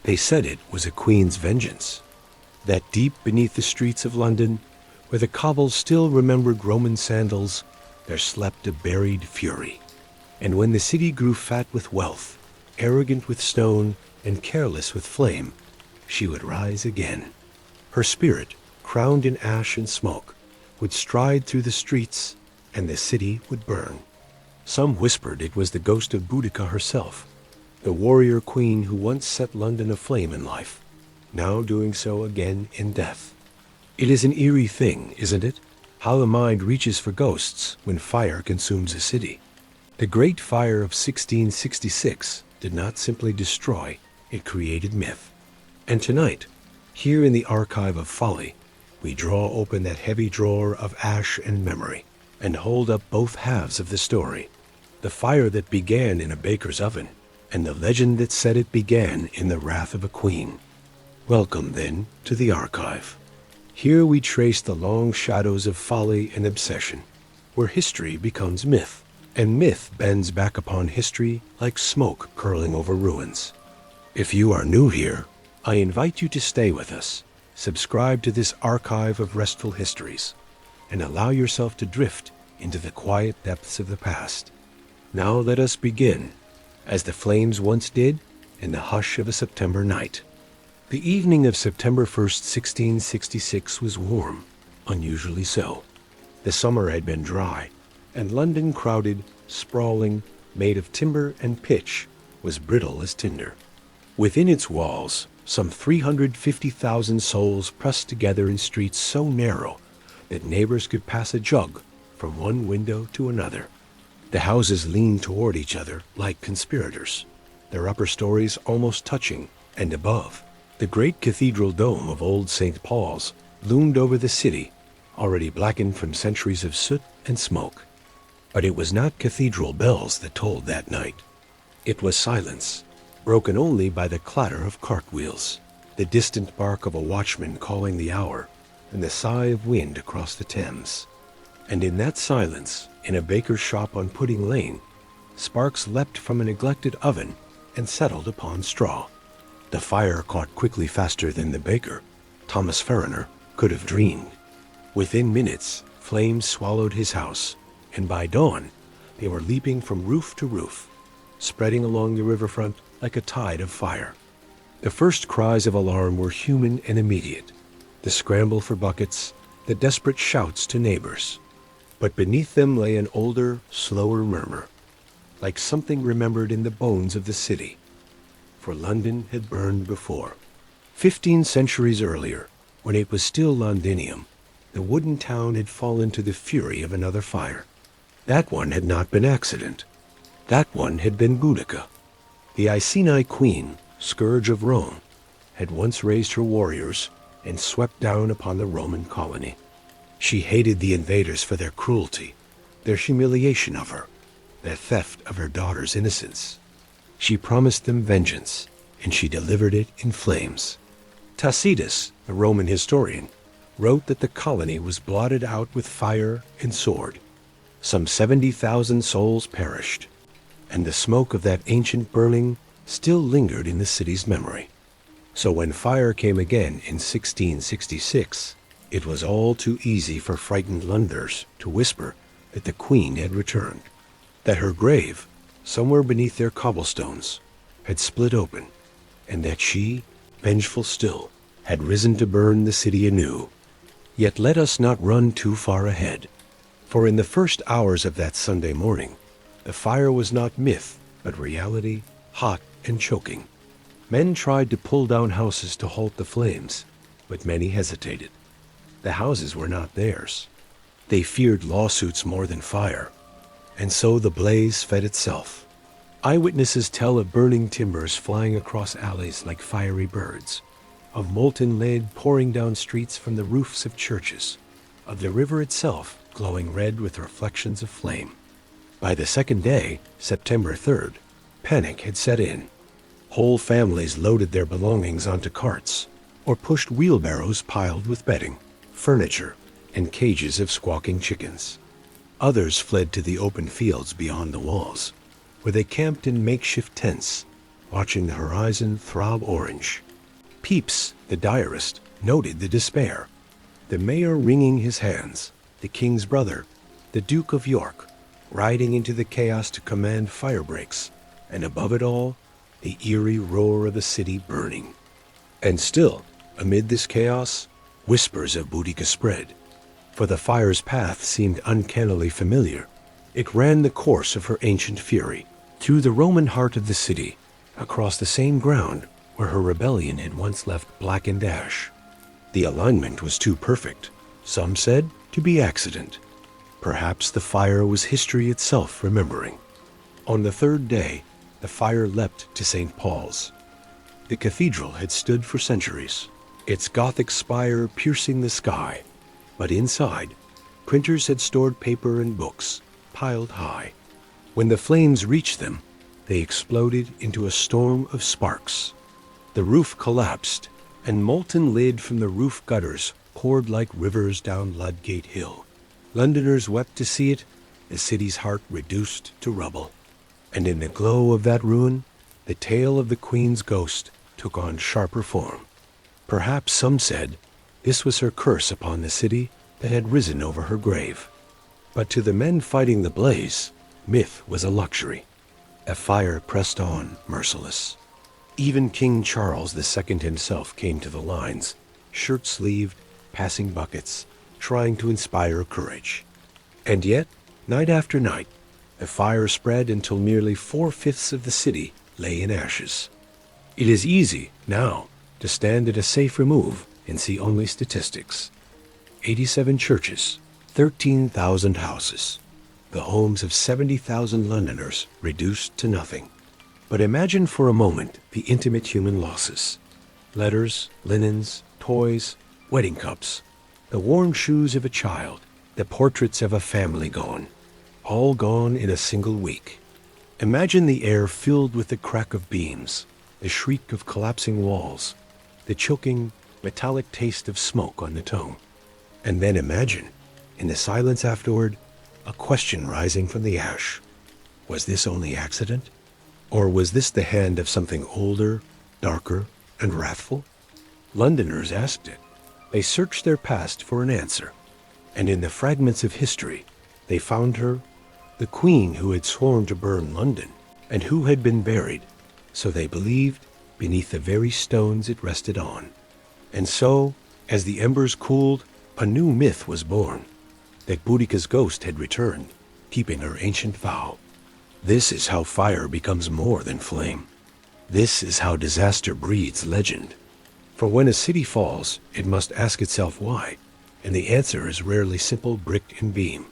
They said it was a queen's vengeance, that deep beneath the streets of London, where the cobbles still remembered Roman sandals, there slept a buried fury. And when the city grew fat with wealth, arrogant with stone, and careless with flame, she would rise again. Her spirit, crowned in ash and smoke, would stride through the streets, and the city would burn. Some whispered it was the ghost of Boudica herself, the warrior queen who once set London aflame in life, now doing so again in death. It is an eerie thing, isn't it? How the mind reaches for ghosts when fire consumes a city. The Great Fire of 1666 did not simply destroy, it created myth. And tonight, here in the Archive of Folly, we draw open that heavy drawer of ash and memory and hold up both halves of the story. The fire that began in a baker's oven, and the legend that said it began in the wrath of a queen. Welcome, then, to the Archive. Here we trace the long shadows of folly and obsession, where history becomes myth, and myth bends back upon history like smoke curling over ruins. If you are new here, I invite you to stay with us, subscribe to this archive of Restful Histories, and allow yourself to drift into the quiet depths of the past. Now let us begin, as the flames once did, in the hush of a September night. The evening of September 1st, 1666 was warm, unusually so. The summer had been dry, and London, crowded, sprawling, made of timber and pitch, was brittle as tinder. Within its walls, some 350,000 souls pressed together in streets so narrow that neighbors could pass a jug from one window to another. The houses leaned toward each other like conspirators, their upper stories almost touching, and above, the great cathedral dome of old St. Paul's loomed over the city, already blackened from centuries of soot and smoke. But it was not cathedral bells that tolled that night. It was silence, broken only by the clatter of cartwheels, the distant bark of a watchman calling the hour, and the sigh of wind across the Thames. And in that silence, in a baker's shop on Pudding Lane, sparks leapt from a neglected oven and settled upon straw. The fire caught quickly faster than the baker, Thomas Ferriner, could have dreamed. Within minutes, flames swallowed his house, and by dawn, they were leaping from roof to roof, spreading along the riverfront like a tide of fire. The first cries of alarm were human and immediate, the scramble for buckets, the desperate shouts to neighbors. But beneath them lay an older, slower murmur, like something remembered in the bones of the city. For London had burned before. 15 centuries earlier, when it was still Londinium, the wooden town had fallen to the fury of another fire. That one had not been accident. That one had been Boudica. The Iceni queen, scourge of Rome, had once raised her warriors and swept down upon the Roman colony. She hated the invaders for their cruelty, their humiliation of her, their theft of her daughter's innocence. She promised them vengeance, and she delivered it in flames. Tacitus, the Roman historian, wrote that the colony was blotted out with fire and sword. Some 70,000 souls perished, and the smoke of that ancient burning still lingered in the city's memory. So when fire came again in 1666, it was all too easy for frightened Londoners to whisper that the Queen had returned, that her grave, somewhere beneath their cobblestones, had split open, and that she, vengeful still, had risen to burn the city anew. Yet let us not run too far ahead, for in the first hours of that Sunday morning, the fire was not myth, but reality, hot and choking. Men tried to pull down houses to halt the flames, but many hesitated. The houses were not theirs. They feared lawsuits more than fire, and so the blaze fed itself. Eyewitnesses tell of burning timbers flying across alleys like fiery birds, of molten lead pouring down streets from the roofs of churches, of the river itself glowing red with reflections of flame. By the second day, September 3rd, panic had set in. Whole families loaded their belongings onto carts, or pushed wheelbarrows piled with bedding, furniture, and cages of squawking chickens. Others fled to the open fields beyond the walls, where they camped in makeshift tents, watching the horizon throb orange. Pepys, the diarist, noted the despair. The mayor wringing his hands, the king's brother, the Duke of York, riding into the chaos to command fire breaks, and above it all, the eerie roar of the city burning. And still, amid this chaos, whispers of Boudica spread, for the fire's path seemed uncannily familiar. It ran the course of her ancient fury, through the Roman heart of the city, across the same ground where her rebellion had once left blackened ash. The alignment was too perfect, some said, to be accident. Perhaps the fire was history itself remembering. On the third day, the fire leapt to St. Paul's. The cathedral had stood for centuries, its Gothic spire piercing the sky, but inside, printers had stored paper and books, piled high. When the flames reached them, they exploded into a storm of sparks. The roof collapsed, and molten lead from the roof gutters poured like rivers down Ludgate Hill. Londoners wept to see it, the city's heart reduced to rubble. And in the glow of that ruin, the tale of the Queen's ghost took on sharper form. Perhaps, some said, this was her curse upon the city that had risen over her grave. But to the men fighting the blaze, myth was a luxury. A fire pressed on, merciless. Even King Charles II himself came to the lines, shirt-sleeved, passing buckets, trying to inspire courage. And yet, night after night, the fire spread until nearly 4/5 of the city lay in ashes. It is easy, now, to stand at a safe remove and see only statistics. 87 churches, 13,000 houses, the homes of 70,000 Londoners reduced to nothing. But imagine for a moment the intimate human losses. Letters, linens, toys, wedding cups, the worn shoes of a child, the portraits of a family gone, all gone in a single week. Imagine the air filled with the crack of beams, the shriek of collapsing walls, the choking, metallic taste of smoke on the tongue. And then imagine, in the silence afterward, a question rising from the ash. Was this only accident? Or was this the hand of something older, darker, and wrathful? Londoners asked it. They searched their past for an answer. And in the fragments of history, they found her, the queen who had sworn to burn London, and who had been buried, so they believed, beneath the very stones it rested on. And so, as the embers cooled, a new myth was born, that Boudica's ghost had returned, keeping her ancient vow. This is how fire becomes more than flame. This is how disaster breeds legend. For when a city falls, it must ask itself why, and the answer is rarely simple brick and beam.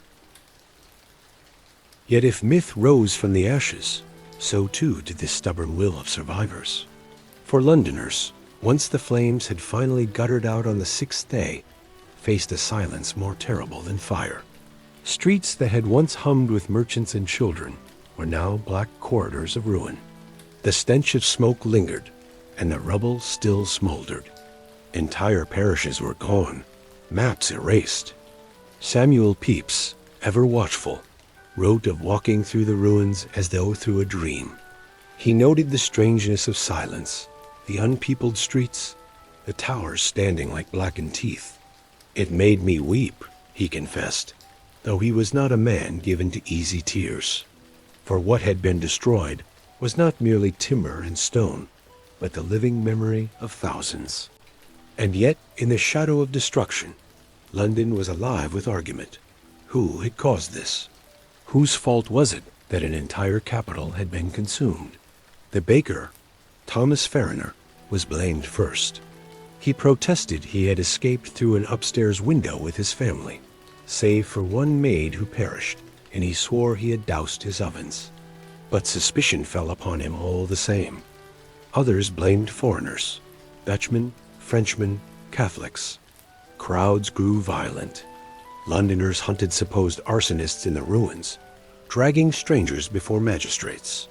Yet if myth rose from the ashes, so too did the stubborn will of survivors. For Londoners, once the flames had finally guttered out on the 6th day, faced a silence more terrible than fire. Streets that had once hummed with merchants and children were now black corridors of ruin. The stench of smoke lingered, and the rubble still smoldered. Entire parishes were gone, maps erased. Samuel Pepys, ever watchful, wrote of walking through the ruins as though through a dream. He noted the strangeness of silence, the unpeopled streets, the towers standing like blackened teeth. It made me weep, he confessed, though he was not a man given to easy tears. For what had been destroyed was not merely timber and stone, but the living memory of thousands. And yet, in the shadow of destruction, London was alive with argument. Who had caused this? Whose fault was it that an entire capital had been consumed? The baker, Thomas Farriner, was blamed first. He protested he had escaped through an upstairs window with his family, save for one maid who perished, and he swore he had doused his ovens. But suspicion fell upon him all the same. Others blamed foreigners, Dutchmen, Frenchmen, Catholics. Crowds grew violent. Londoners hunted supposed arsonists in the ruins, dragging strangers before magistrates.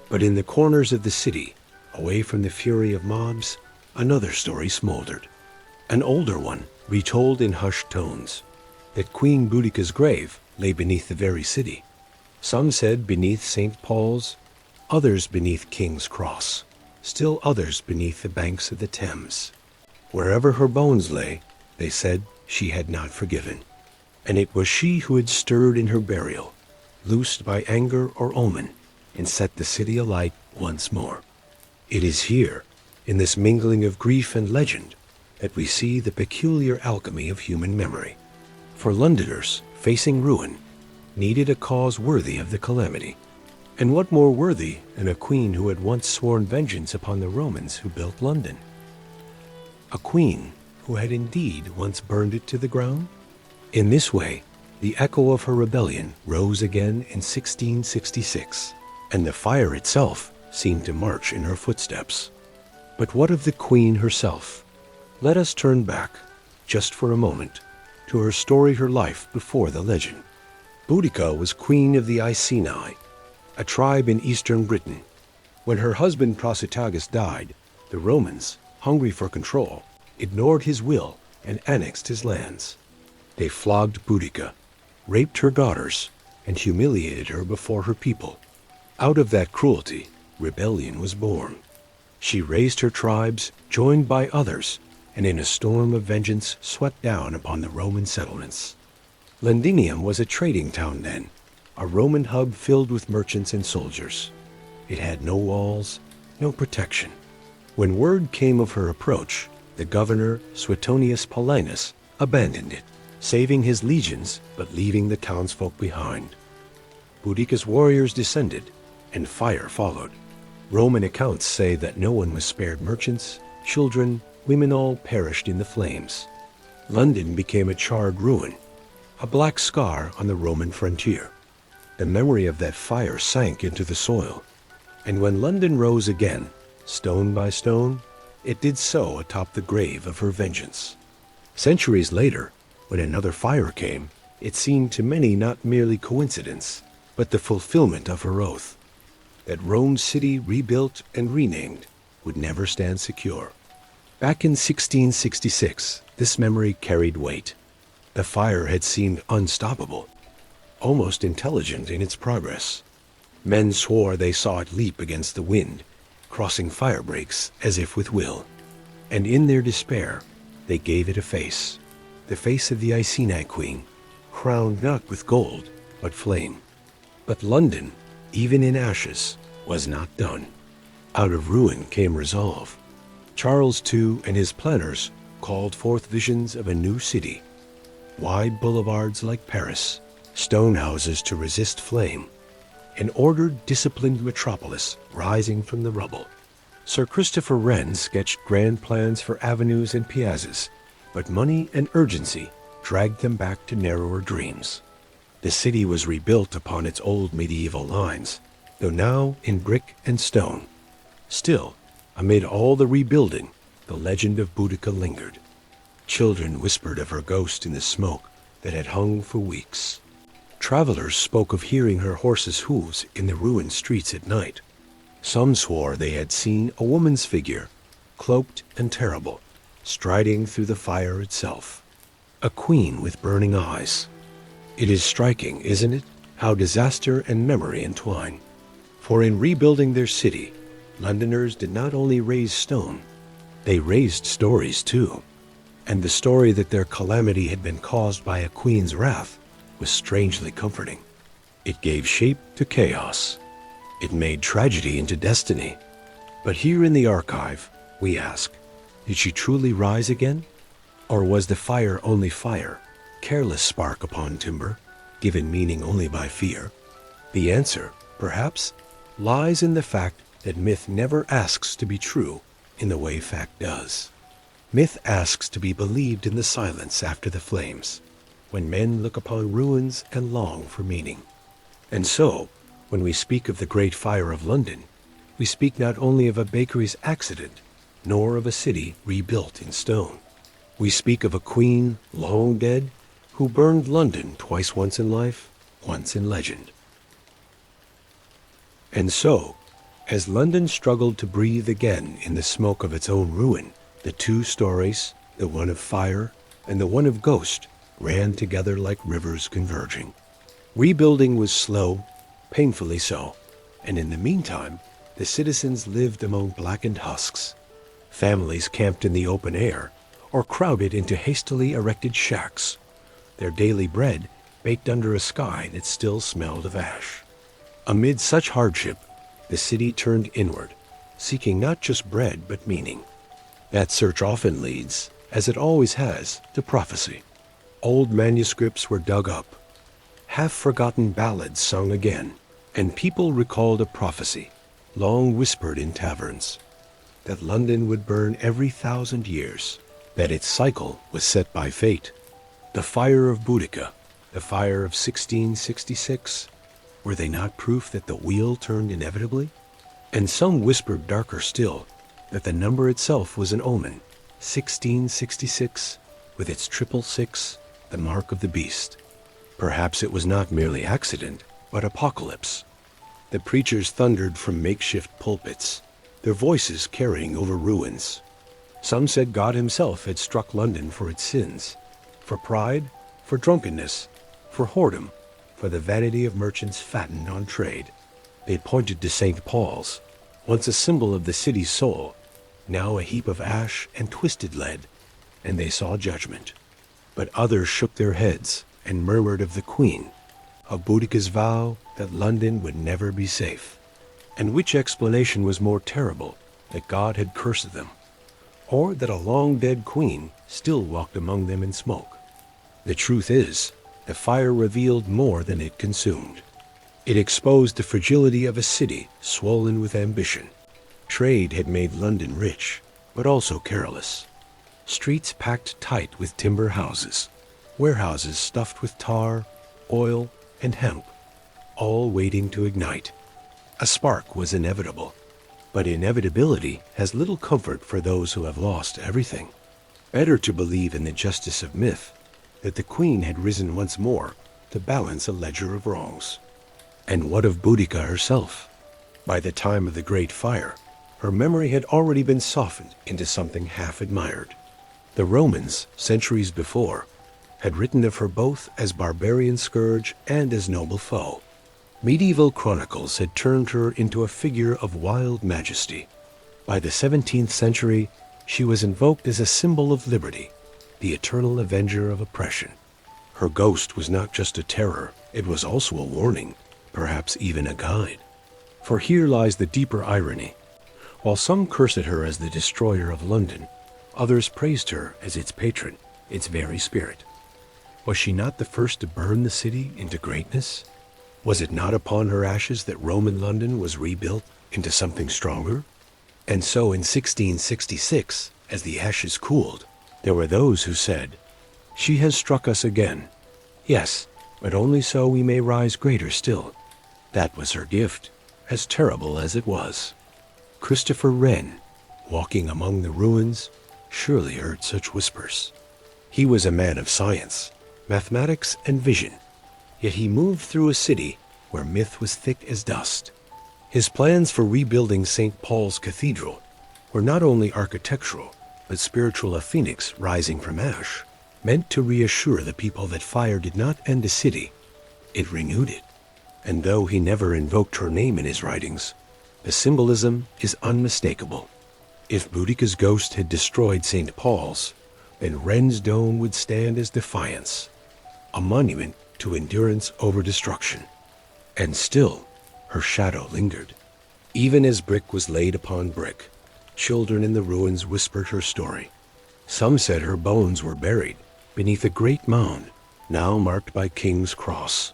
But in the corners of the city, away from the fury of mobs, another story smoldered. An older one, retold in hushed tones, that Queen Boudica's grave lay beneath the very city. Some said beneath St. Paul's, others beneath King's Cross. still others beneath the banks of the Thames. Wherever her bones lay, they said she had not forgiven, and it was she who had stirred in her burial, loosed by anger or omen, and set the city alight once more. It is here, in this mingling of grief and legend, that we see the peculiar alchemy of human memory. For Londoners, facing ruin, needed a cause worthy of the calamity. And what more worthy than a queen who had once sworn vengeance upon the Romans who built London? A queen who had indeed once burned it to the ground? In this way, the echo of her rebellion rose again in 1666, and the fire itself seemed to march in her footsteps. But what of the queen herself? Let us turn back, just for a moment, to her story, her life before the legend. Boudica was queen of the Iceni, a tribe in eastern Britain. When her husband Prasutagus died, the Romans, hungry for control, ignored his will and annexed his lands. They flogged Boudica, raped her daughters, and humiliated her before her people. Out of that cruelty, rebellion was born. She raised her tribes, joined by others, and in a storm of vengeance swept down upon the Roman settlements. Londinium was a trading town then, a Roman hub filled with merchants and soldiers. It had no walls, no protection. When word came of her approach, the governor, Suetonius Paulinus, abandoned it, saving his legions but leaving the townsfolk behind. Boudica's warriors descended, and fire followed. Roman accounts say that no one was spared. Merchants, children, women, all perished in the flames. London became a charred ruin, a black scar on the Roman frontier. The memory of that fire sank into the soil, and when London rose again, stone by stone, it did so atop the grave of her vengeance. Centuries later, when another fire came, it seemed to many not merely coincidence, but the fulfillment of her oath, that Rome's city, rebuilt and renamed, would never stand secure. Back in 1666, this memory carried weight. The fire had seemed unstoppable, almost intelligent in its progress. Men swore they saw it leap against the wind, crossing fire breaks as if with will. And in their despair, they gave it a face, the face of the Iceni queen, crowned not with gold, but flame. But London, even in ashes, was not done. Out of ruin came resolve. Charles II and his planners called forth visions of a new city, wide boulevards like Paris, stone houses to resist flame, an ordered, disciplined metropolis rising from the rubble. Sir Christopher Wren sketched grand plans for avenues and piazzas, but money and urgency dragged them back to narrower dreams. The city was rebuilt upon its old medieval lines, though now in brick and stone. Still, amid all the rebuilding, the legend of Boudica lingered. Children whispered of her ghost in the smoke that had hung for weeks. Travelers spoke of hearing her horse's hooves in the ruined streets at night. Some swore they had seen a woman's figure, cloaked and terrible, striding through the fire itself. A queen with burning eyes. It is striking, isn't it, how disaster and memory entwine? For in rebuilding their city, Londoners did not only raise stone, they raised stories too. And the story that their calamity had been caused by a queen's wrath was strangely comforting. It gave shape to chaos. It made tragedy into destiny. But here in the archive, we ask, did she truly rise again? Or was the fire only fire, careless spark upon timber, given meaning only by fear? The answer, perhaps, lies in the fact that myth never asks to be true in the way fact does. Myth asks to be believed in the silence after the flames, when men look upon ruins and long for meaning. And so, when we speak of the Great Fire of London, we speak not only of a bakery's accident, nor of a city rebuilt in stone. We speak of a queen long dead who burned London twice, once in life, once in legend. And so, as London struggled to breathe again in the smoke of its own ruin, the two stories, the one of fire and the one of ghost, ran together like rivers converging. Rebuilding was slow, painfully so, and in the meantime, the citizens lived among blackened husks. Families camped in the open air or crowded into hastily erected shacks, their daily bread baked under a sky that still smelled of ash. Amid such hardship, the city turned inward, seeking not just bread but meaning. That search often leads, as it always has, to prophecy. Old manuscripts were dug up, half-forgotten ballads sung again, and people recalled a prophecy, long whispered in taverns, that London would burn every 1,000 years, that its cycle was set by fate. The fire of Boudica, the fire of 1666, were they not proof that the wheel turned inevitably? And some whispered darker still, that the number itself was an omen, 1666, with its 666, the mark of the beast. Perhaps it was not merely accident, but apocalypse. The preachers thundered from makeshift pulpits, their voices carrying over ruins. Some said God himself had struck London for its sins, for pride, for drunkenness, for whoredom, for the vanity of merchants fattened on trade. They pointed to St. Paul's, once a symbol of the city's soul, now a heap of ash and twisted lead, and they saw judgment. But others shook their heads and murmured of the Queen, of Boudica's vow that London would never be safe. And which explanation was more terrible, that God had cursed them, or that a long-dead queen still walked among them in smoke? The truth is, the fire revealed more than it consumed. It exposed the fragility of a city swollen with ambition. Trade had made London rich, but also careless. Streets packed tight with timber houses, warehouses stuffed with tar, oil, and hemp, all waiting to ignite. A spark was inevitable, but inevitability has little comfort for those who have lost everything. Better to believe in the justice of myth, that the Queen had risen once more to balance a ledger of wrongs. And what of Boudica herself? By the time of the Great Fire, her memory had already been softened into something half-admired. The Romans, centuries before, had written of her both as barbarian scourge and as noble foe. Medieval chronicles had turned her into a figure of wild majesty. By the 17th century, she was invoked as a symbol of liberty, the eternal avenger of oppression. Her ghost was not just a terror, it was also a warning, perhaps even a guide. For here lies the deeper irony. While some cursed her as the destroyer of London, others praised her as its patron, its very spirit. Was she not the first to burn the city into greatness? Was it not upon her ashes that Roman London was rebuilt into something stronger? And so in 1666, as the ashes cooled, there were those who said, "She has struck us again. Yes, but only so we may rise greater still." That was her gift, as terrible as it was. Christopher Wren, walking among the ruins, surely heard such whispers. He was a man of science, mathematics, and vision, yet he moved through a city where myth was thick as dust. His plans for rebuilding St. Paul's Cathedral were not only architectural, but spiritual, a phoenix rising from ash, meant to reassure the people that fire did not end a city, it renewed it. And though he never invoked her name in his writings, the symbolism is unmistakable. If Boudica's ghost had destroyed St. Paul's, then Wren's dome would stand as defiance, a monument to endurance over destruction. And still, her shadow lingered. Even as brick was laid upon brick, children in the ruins whispered her story. Some said her bones were buried beneath a great mound, now marked by King's Cross.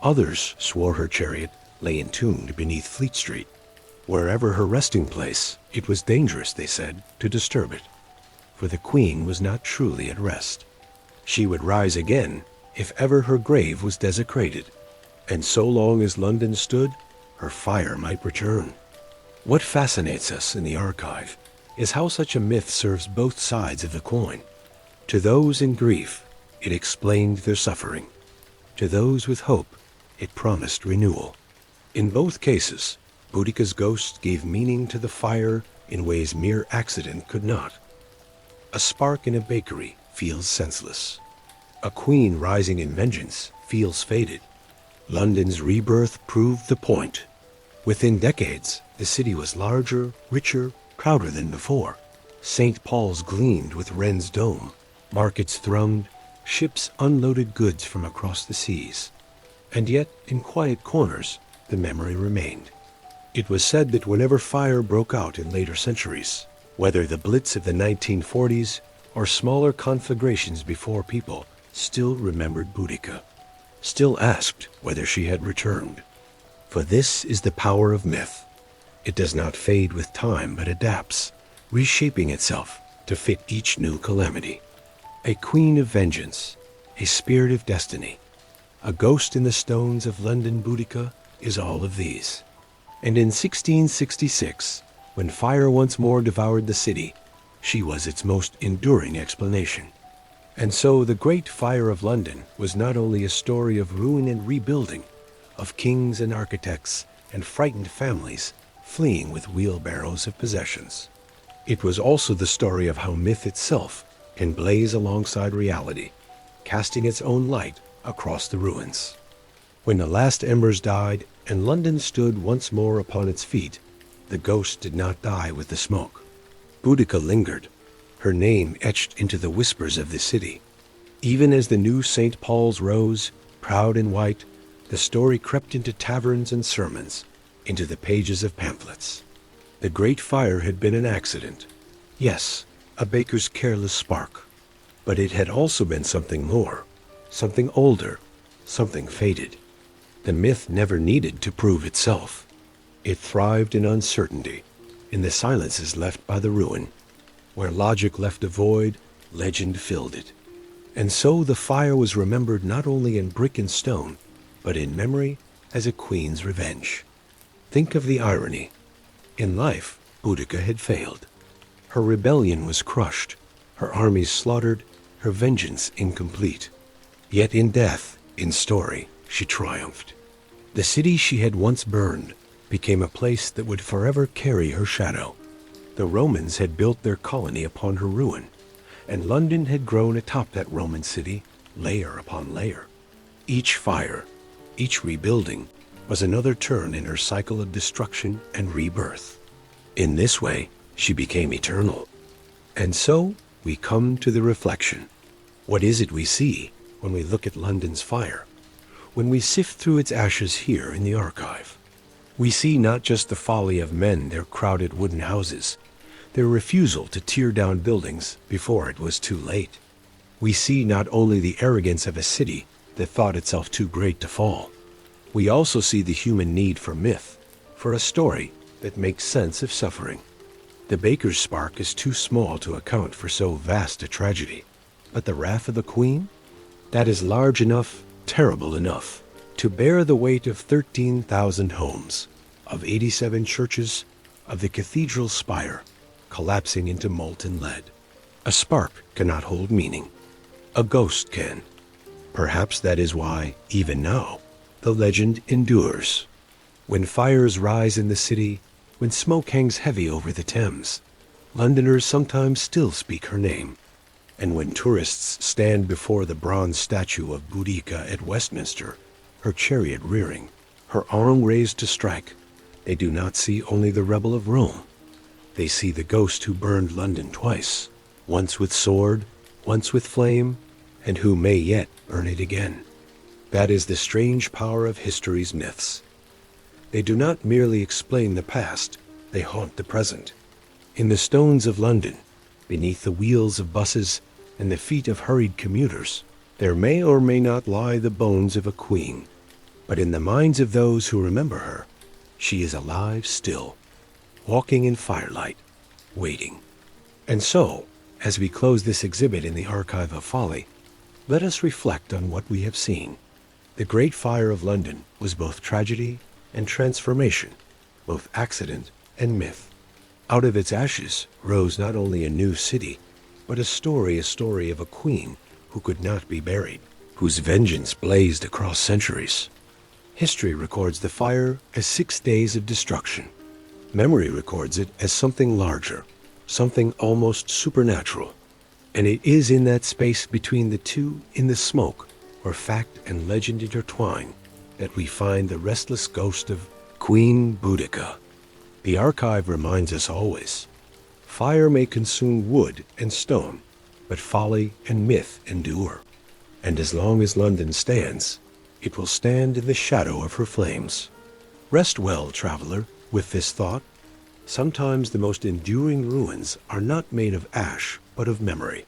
Others swore her chariot lay entombed beneath Fleet Street. Wherever her resting place, it was dangerous, they said, to disturb it, for the Queen was not truly at rest. She would rise again if ever her grave was desecrated, and so long as London stood, her fire might return. What fascinates us in the archive is how such a myth serves both sides of the coin. To those in grief, it explained their suffering. To those with hope, it promised renewal. In both cases, Boudica's ghost gave meaning to the fire in ways mere accident could not. A spark in a bakery feels senseless. A queen rising in vengeance feels fated. London's rebirth proved the point. Within decades, The city was larger, richer, prouder than before. St. Paul's gleamed with Wren's dome. Markets thronged, ships unloaded goods from across the seas. And yet, in quiet corners, the memory remained. It was said that whenever fire broke out in later centuries, whether the Blitz of the 1940s or smaller conflagrations before, people still remembered Boudica, still asked whether she had returned. For this is the power of myth. It does not fade with time, but adapts, reshaping itself to fit each new calamity. A queen of vengeance, a spirit of destiny, a ghost in the stones of London. Boudica is all of these. And in 1666, when fire once more devoured the city, she was its most enduring explanation. And so the Great Fire of London was not only a story of ruin and rebuilding, of kings and architects and frightened families fleeing with wheelbarrows of possessions. It was also the story of how myth itself can blaze alongside reality, casting its own light across the ruins. When the last embers died and London stood once more upon its feet, the ghost did not die with the smoke. Boudica lingered, her name etched into the whispers of the city. Even as the new St. Paul's rose, proud and white, the story crept into taverns and sermons, into the pages of pamphlets. The Great Fire had been an accident. Yes, a baker's careless spark. But it had also been something more, something older, something faded. The myth never needed to prove itself. It thrived in uncertainty, in the silences left by the ruin. Where logic left a void, legend filled it. And so the fire was remembered not only in brick and stone, but in memory as a queen's revenge. Think of the irony. In life, Boudica had failed. Her rebellion was crushed, her armies slaughtered, her vengeance incomplete. Yet in death, in story, she triumphed. The city she had once burned became a place that would forever carry her shadow. The Romans had built their colony upon her ruin, and London had grown atop that Roman city, layer upon layer. Each fire, each rebuilding, was another turn in her cycle of destruction and rebirth. In this way, she became eternal. And so, we come to the reflection. What is it we see when we look at London's fire? When we sift through its ashes here in the archive, we see not just the folly of men, their crowded wooden houses, their refusal to tear down buildings before it was too late. We see not only the arrogance of a city that thought itself too great to fall. We also see the human need for myth, for a story that makes sense of suffering. The baker's spark is too small to account for so vast a tragedy. But the wrath of the queen? That is large enough, terrible enough, to bear the weight of 13,000 homes, of 87 churches, of the cathedral spire, collapsing into molten lead. A spark cannot hold meaning. A ghost can. Perhaps that is why, even now, the legend endures. When fires rise in the city, when smoke hangs heavy over the Thames, Londoners sometimes still speak her name. And when tourists stand before the bronze statue of Boudica at Westminster, her chariot rearing, her arm raised to strike, they do not see only the rebel of Rome. They see the ghost who burned London twice, once with sword, once with flame, and who may yet burn it again. That is the strange power of history's myths. They do not merely explain the past, they haunt the present. In the stones of London, beneath the wheels of buses and the feet of hurried commuters, there may or may not lie the bones of a queen. But in the minds of those who remember her, she is alive still, walking in firelight, waiting. And so, as we close this exhibit in the Archive of Folly, let us reflect on what we have seen. The Great Fire of London was both tragedy and transformation, both accident and myth. Out of its ashes rose not only a new city, but a story of a queen who could not be buried, whose vengeance blazed across centuries. History records the fire as 6 days of destruction. Memory records it as something larger, something almost supernatural. And it is in that space between the two, in the smoke, where fact and legend intertwine, that we find the restless ghost of Queen Boudica. The archive reminds us always, fire may consume wood and stone, but folly and myth endure. And as long as London stands, it will stand in the shadow of her flames. Rest well, traveler, with this thought. Sometimes the most enduring ruins are not made of ash, but of memory.